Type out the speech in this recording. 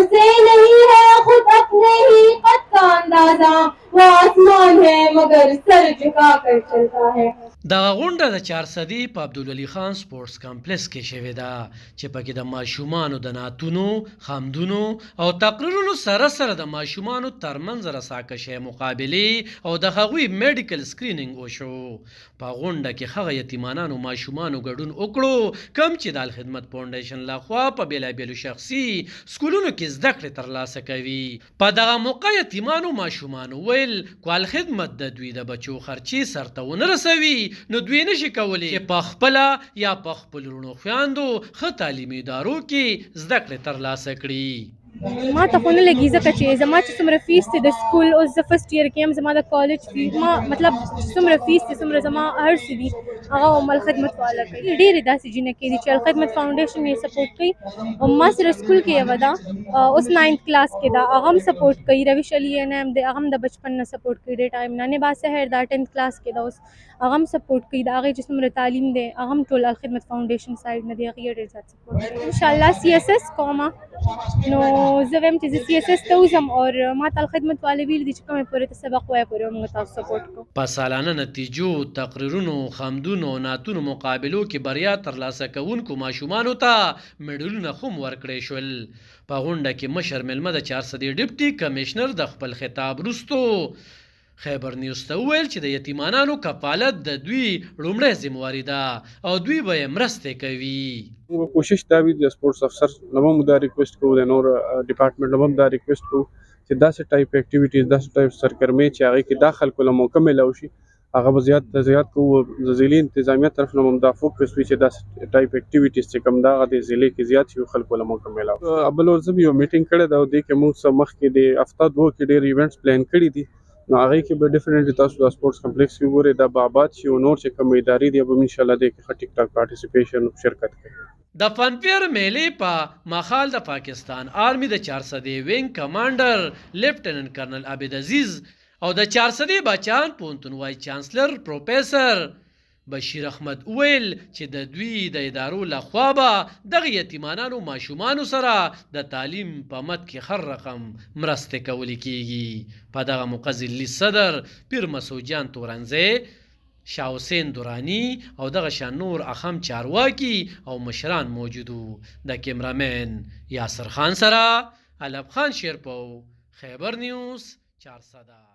उसे नहीं है खुद अपने ही कद का अंदाजा, वो आसमान है मगर सर झुका कर चलता है. دغه غونډه د چارسدي په عبدالولي خان سپورټس کمپلیکس کې شوې ده چې پکې د ماشومانو د نعتونو، خمدونو او تقریرونو سره سره د ماشومانو ترمنځ رساکشۍ مقابلې او د هغوی میډیکل سکرینینګ وشو. په غونډه کې هغه یتیمانانو ماشومانو ګډون وکړو کوم چې د الخدمت فاونډیشن لخوا په بیلابیلو شخصي سکولونو کې زده کړې ترلاسه کوي. په دغه موقع یتیمانو ماشومانو ویل کو الخدمت د دوی د بچو خرچې سرته ونه رسوي نو دوی نشي کولی چې په خپله یا په خپل وروڼو خویندو ښه تعلیمي ادارو کې زده کړې ترلاسه کړي. ما ته خو نه لګي ځکه چې زما چې څومره فیس دی د سکول اوس زه فرسټ ایئر کې یم زما د کالج فی ما مطلب څومره فیس دی څومره زما هر څه دي هغه هم الخدمت والا کوي. ډېرې داسې جینکې دي چې الخدمت فاونډیشن یې سپورټ کوي او ما سره سکول کې یوه ده اوس 9th کلاس کې ده هغه هم سپورټ کوي. رویش علي انعام دی هغه هم د بچپن نه سپورټ کوي ډېر ټایم نه. نبا سحر دا 10th کلاس کې ده اوس هغه هم سپورټ کوي. د هغې چې څومره تعلیم دی هغه هم ټول الخدمت فاونډیشن سایډ نه دی هغې یې ډېر زیات سپورټ کوي. انشاءالله CSS کومه نو زه وایم چې زه CSS ته وځم او ما ته الخدمت والې ویلي دي چې کومې پورې ته سبق وایې پورې به موږ تاسو سپورټ کوو. په سالانه نتیجو، تقریرونو، خمدونو او نعتونو مقابلو کې بریا ترلاسه کوونکو ماشومانو ته میډلونه هم ورکړی شول. په غونډه کې مشر میلمه د چارسدي ډیپټي کمشنر د خپل خطاب وروستو خیبر نیوز ته وویل چې د یتیمانانو کفالت د دوی لومړی ذمواري ده او دوی به یې مرستې کوي. کوشش دا وي د سپورټس افسر نه هم دا ریکویسټ کوو د نور ډپارټمنټ نه هم دا ریکویسټ کوو چې داسې ټایپ اکټیویټیز داسې ټایپ سرګرمۍ چې هغې کې دا خلکو له موقع میلاو شي هغه به زیات کوو. د ضلعي انتظامیه طرف نه هم دا فوکس وي چې داسې ټایپ اکټیویټیز چې کوم دا هغه د ضلعې کې زیات شي خلکو له موقع میلاو. بل ورځ به یو میټینګ کړی ده او دې کې موږ څه مخکې د هفته دوه کې ډېر ایونټس پلان کړي دي نو هغې کې به ډیفینټلی تاسو د سپورټس کمپلیکس کې وګورئ دا به آباد شي او نور چې کوم ادارې دي به انشاءالله دې کې ښه ټیک ټاک پارټیسپیشن شرکت کوي. د فنفیر میلې په مخال د پاکستان آرمی د چارسدي وینګ کمانډر لیفټیننټ کرنل عابد عزیز او د چارسدي بچان پوهنتون وایس چانسلر پروفیسر بشیر احمد ویل چې د دوی د ادارو لخوا به دغه یتیمانانو ماشومانو سره د تعلیم په مد کې هر رقم مرستې کولی کیږي. په دغه موقع ضلعي صدر پیر مسعود جان تورنزی، شاه حسین دورانی او دغه شان نور اهم چارواکي او مشران موجودو. د کیمرامین یاسر خان سره علب خان شیرپو، خیبر نیوز، چارسده.